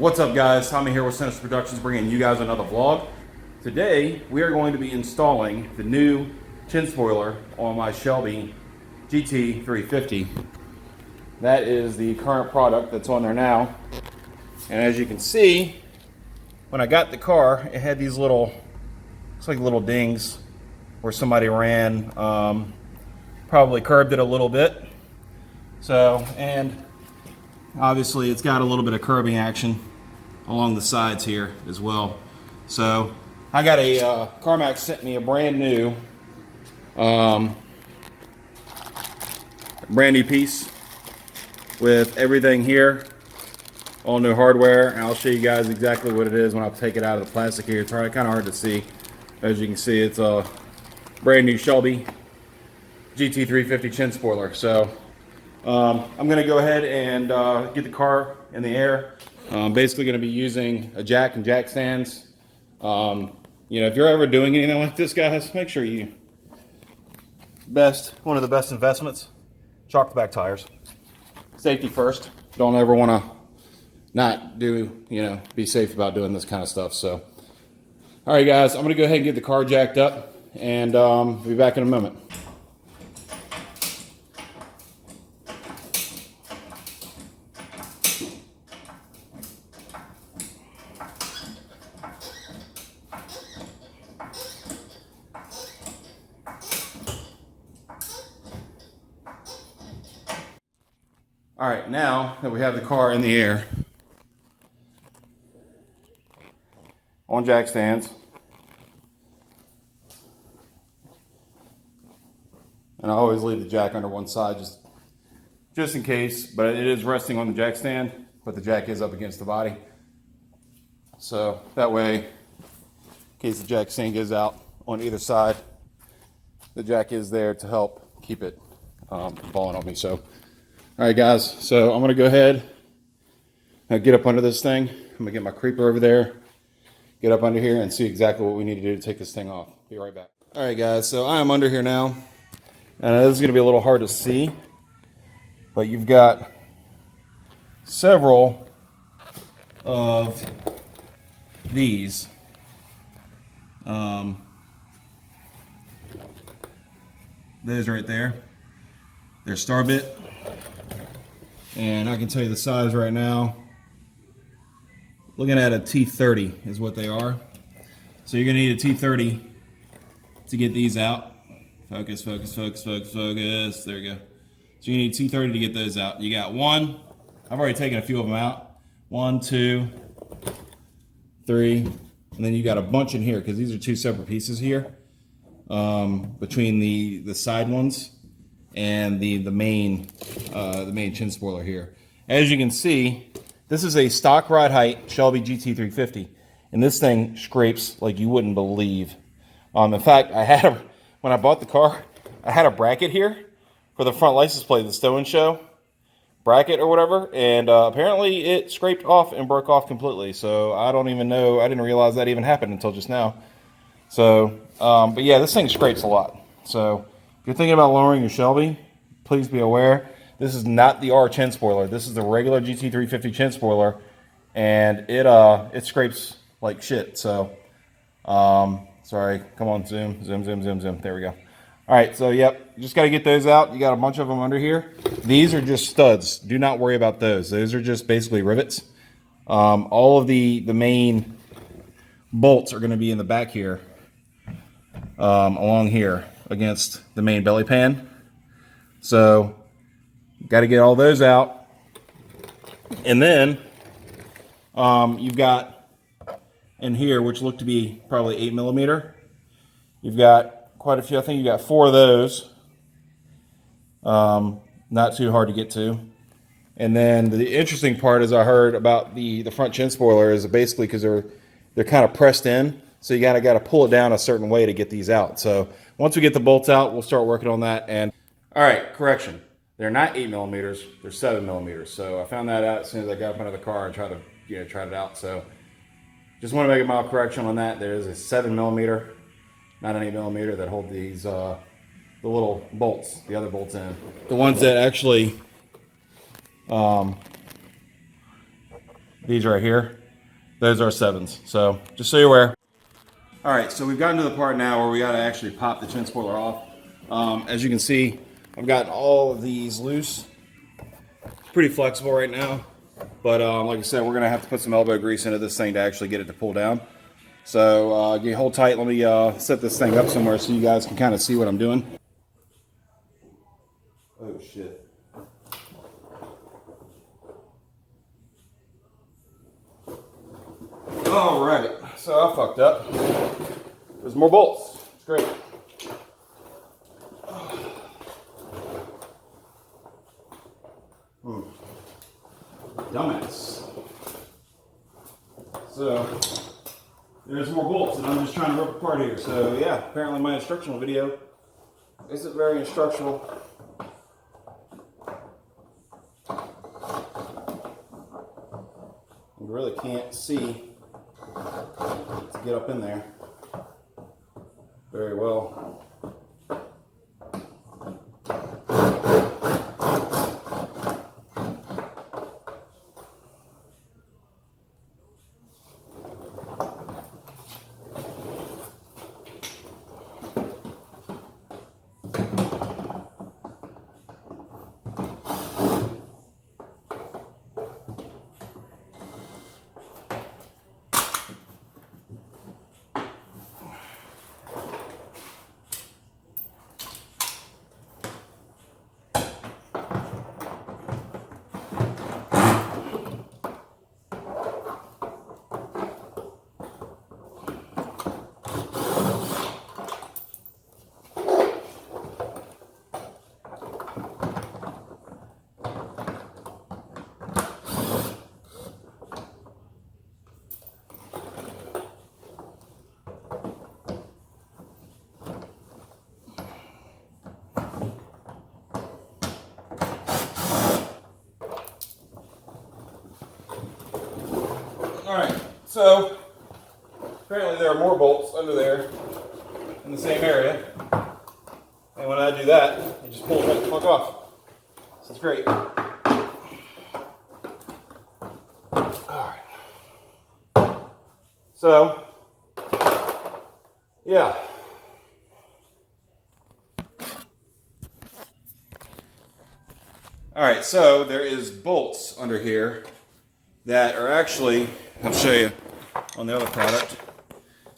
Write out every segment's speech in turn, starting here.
What's up, guys? Tommy here with Sinister Productions, bringing you guys another vlog. Today we are going to be installing the new chin spoiler on my Shelby GT350. That is the current product that's on there now. And as you can see, when I got the car, it had these little, looks like little dings where somebody ran, probably curbed it a little bit. So, and obviously it's got a little bit of curbing action along the sides here as well. So I got a CarMax sent me a brand new piece with everything here, all new hardware, and I'll show you guys exactly what it is when I take it out of the plastic here. It's kind of hard to see. As you can see, it's a brand new Shelby GT350 chin spoiler. So I'm going to go ahead and get the car in the air. I'm basically going to be using a jack and jack stands. You know, if you're ever doing anything like this, guys, make sure one of the best investments, chock back tires. Safety first. Don't ever want to not do, be safe about doing this kind of stuff. So, all right, guys, I'm going to go ahead and get the car jacked up, and be back in a moment. All right, now that we have the car in the air on jack stands, and I always leave the jack under one side just in case, but it is resting on the jack stand, but the jack is up against the body. So that way, in case the jack stand goes out on either side, the jack is there to help keep it from falling on me. So, all right, guys, so I'm going to go ahead and get up under this thing. I'm going to get my creeper over there, get up under here, and see exactly what we need to do to take this thing off. Be right back. All right, guys, so I am under here now. And this is going to be a little hard to see, but you've got several of these. Those right there. They're star bit. And I can tell you the size right now. Looking at a T30 is what they are. So you're going to need a T30 to get these out. Focus, focus, focus, focus, focus. There you go. So you need T30 to get those out. You got one. I've already taken a few of them out. 1, 2, 3. And then you got a bunch in here because these are two separate pieces here. Between the side ones and the main chin spoiler here. As you can see, this is a stock ride height Shelby GT350, and this thing scrapes like you wouldn't believe. In fact, when I bought the car, I had a bracket here for the front license plate, the stow and show bracket or whatever, and apparently it scraped off and broke off completely. So I don't even know. I didn't realize that even happened until just now. So, but yeah, this thing scrapes a lot. So if you're thinking about lowering your Shelby, please be aware, this is not the R chin spoiler. This is the regular GT350 chin spoiler, and it scrapes like shit. So, sorry, come on, zoom, zoom, zoom, zoom, zoom. There we go. All right, so yep, you just got to get those out. You got a bunch of them under here. These are just studs. Do not worry about those. Those are just basically rivets. All of the main bolts are going to be in the back here, along here against the main belly pan. So got to get all those out. And then you've got in here, which look to be probably 8mm. You've got quite a few. I think you got 4 of those. Not too hard to get to. And then the interesting part is I heard about the front chin spoiler is basically because they're kind of pressed in. So you got to pull it down a certain way to get these out. So once we get the bolts out, we'll start working on that. And all right, correction. They're not 8mm, they're 7mm. So I found that out as soon as I got up into the car and tried it out. So just want to make a mild correction on that. There is a 7mm, not an 8mm, that hold these the little bolts, the other bolts in. The ones that actually these right here, those are 7s. So just so you're aware. All right, so we've gotten to the part now where we got to actually pop the chin spoiler off. As you can see, I've gotten all of these loose. Pretty flexible right now, but like I said, we're gonna have to put some elbow grease into this thing to actually get it to pull down. So you hold tight. Let me set this thing up somewhere so you guys can kind of see what I'm doing. Oh shit. All right, so I fucked up. There's more bolts. It's great. Dumbass. So there's more bolts and I'm just trying to rip apart here. So yeah, apparently my instructional video isn't very instructional. You really can't see to get up in there very well. Alright, so apparently there are more bolts under there in the same area. And when I do that, it just pulls right the fuck off. So it's great. Alright. So, yeah. Alright, so there is bolts under here that are actually, I'll show you on the other product.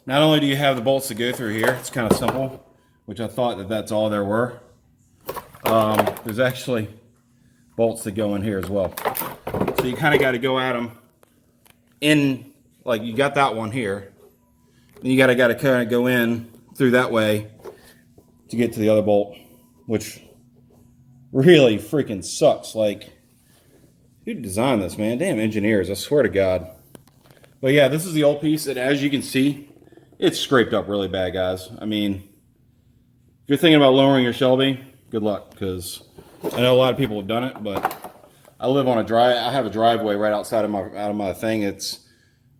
Not only do you have the bolts that go through here, it's kind of simple, which I thought that that's all there were. There's actually bolts that go in here as well. So you kind of got to go at them in, like you got that one here. And you got to kind of go in through that way to get to the other bolt, which really freaking sucks. Like, who designed this, man? Damn engineers, I swear to God. But yeah, this is the old piece, and as you can see, it's scraped up really bad, guys. I mean, if you're thinking about lowering your Shelby, good luck, because I know a lot of people have done it, but I live on I have a driveway right outside of my thing. It's,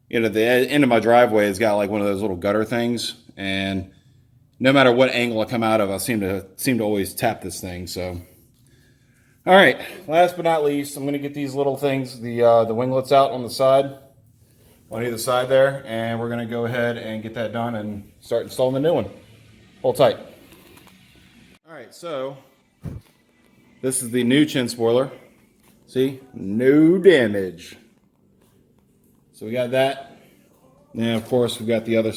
you know, the end of my driveway has got like one of those little gutter things, and no matter what angle I come out of, I seem to always tap this thing, so. All right, last but not least, I'm going to get these little things, the winglets out on the side, on either side there, and we're going to go ahead and get that done and start installing the new one. Hold tight. All right, so this is the new chin spoiler. See, no damage. So we got that. And of course, we got the other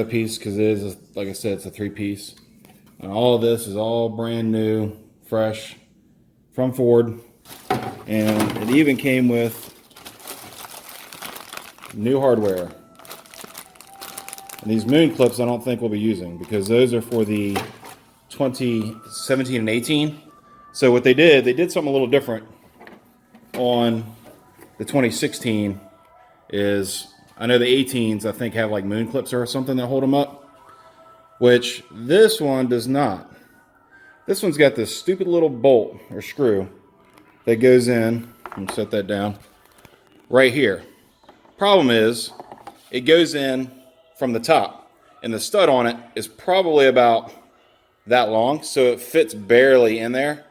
piece, because it is, like I said, it's a 3-piece. And all of this is all brand new, fresh from Ford, and it even came with new hardware. And these moon clips I don't think we'll be using, because those are for the 2017 and 18. So what they did something a little different on the 2016 is, I know the 18s I think have like moon clips or something that hold them up, which this one does not. This one's got this stupid little bolt or screw that goes in, and set that down, right here. Problem is, it goes in from the top, and the stud on it is probably about that long, so it fits barely in there.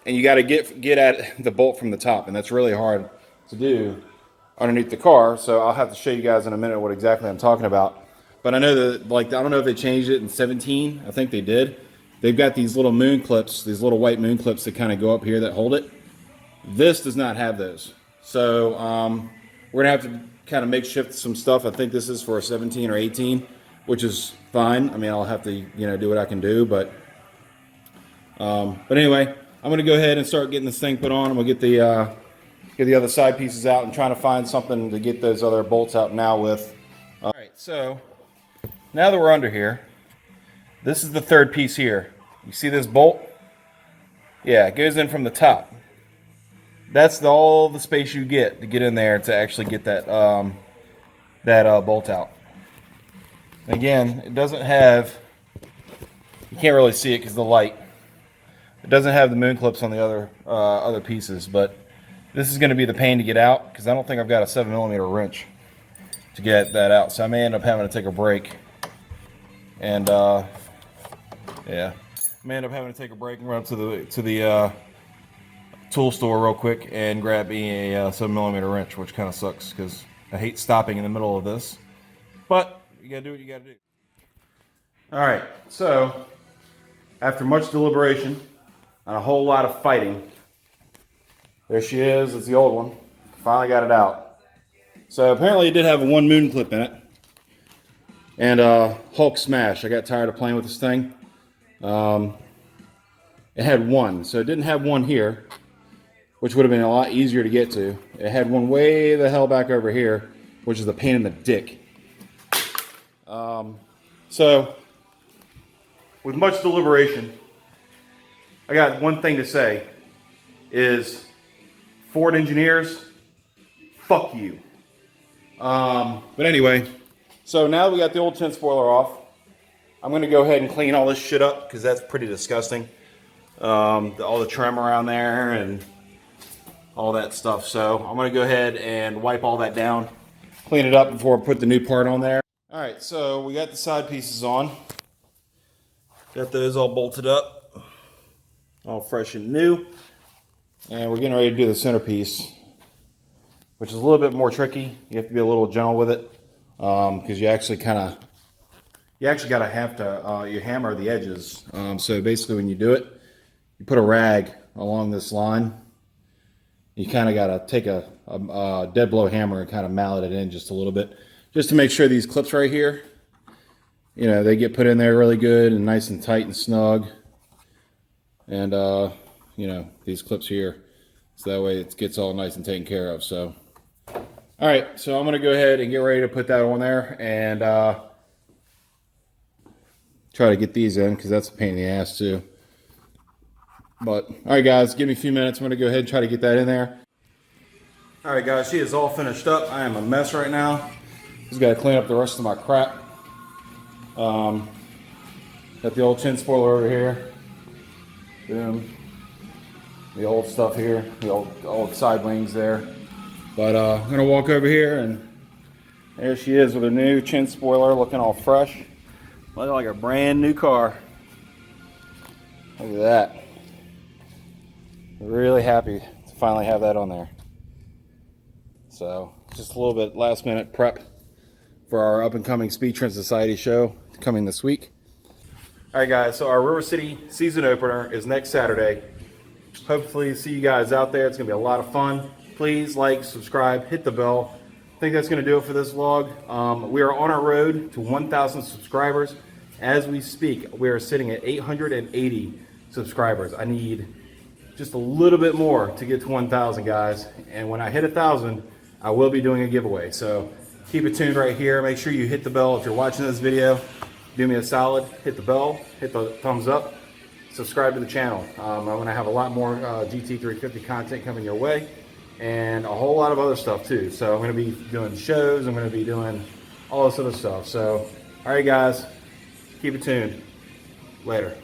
and you got to get at the bolt from the top, and that's really hard to do underneath the car. So I'll have to show you guys in a minute what exactly I'm talking about. But I know that, like, I don't know if they changed it in 17. I think they did. They've got these little moon clips, these little white moon clips that kind of go up here that hold it. This does not have those. So we're gonna have to kind of makeshift some stuff. I think this is for a 17 or 18, which is fine. I mean, I'll have to, you know, do what I can do, but anyway, I'm gonna go ahead and start getting this thing put on. I'm gonna get the other side pieces out and trying to find something to get those other bolts out now with. All right, so now that we're under here, this is the third piece here. You see this bolt? Yeah, it goes in from the top. That's all the space you get to get in there to actually get that bolt out. Again, it doesn't have, you can't really see it because of the light. It doesn't have the moon clips on the other pieces, but this is going to be the pain to get out because I don't think I've got a 7mm wrench to get that out. So I may end up having to take a break. And yeah, I may end up having to take a break and run up to the tool store real quick and grab me a 7mm wrench, which kind of sucks because I hate stopping in the middle of this. But you gotta do what you gotta do. All right, so after much deliberation and a whole lot of fighting, there she is. It's the old one. Finally got it out. So apparently it did have a 1 moon clip in it. And Hulk smash. I got tired of playing with this thing. It had one, so it didn't have one here, which would have been a lot easier to get to. It had one way the hell back over here, which is a pain in the dick. So, with much deliberation, I got one thing to say, is Ford engineers, fuck you. But anyway, so now that we got the old tin spoiler off, I'm going to go ahead and clean all this shit up because that's pretty disgusting. All the trim around there and all that stuff. So I'm going to go ahead and wipe all that down, clean it up before I put the new part on there. All right, so we got the side pieces on. Got those all bolted up, all fresh and new. And we're getting ready to do the centerpiece, which is a little bit more tricky. You have to be a little gentle with it because you actually got to have to you hammer the edges. So basically when you do it, you put a rag along this line. You kind of got to take a dead blow hammer and kind of mallet it in just a little bit, just to make sure these clips right here, you know, they get put in there really good and nice and tight and snug. And you know, these clips here, so that way it gets all nice and taken care of. So all right, so I'm going to go ahead and get ready to put that on there and try to get these in because that's a pain in the ass too. But all right guys, give me a few minutes. I'm going to go ahead and try to get that in there. All right guys, she is all finished up. I am a mess right now. Just got to clean up the rest of my crap. Got the old tin spoiler over here. Boom. The old stuff here, the old side wings there. But I'm gonna walk over here and there she is with her new chin spoiler, looking all fresh. Looking like a brand new car. Look at that. Really happy to finally have that on there. So just a little bit last minute prep for our up and coming Speed Trend Society show coming this week. All right guys, so our River City season opener is next Saturday. Hopefully see you guys out there. It's gonna be a lot of fun. Please like, subscribe, hit the bell. I think that's gonna do it for this vlog. We are on our road to 1,000 subscribers. As we speak, we are sitting at 880 subscribers. I need just a little bit more to get to 1,000 guys. And when I hit 1,000, I will be doing a giveaway. So keep it tuned right here. Make sure you hit the bell if you're watching this video. Do me a solid, hit the bell, hit the thumbs up, subscribe to the channel. I'm going to have a lot more GT350 content coming your way and a whole lot of other stuff too. So I'm going to be doing shows, I'm going to be doing all this other stuff. So, all right guys, keep it tuned. Later.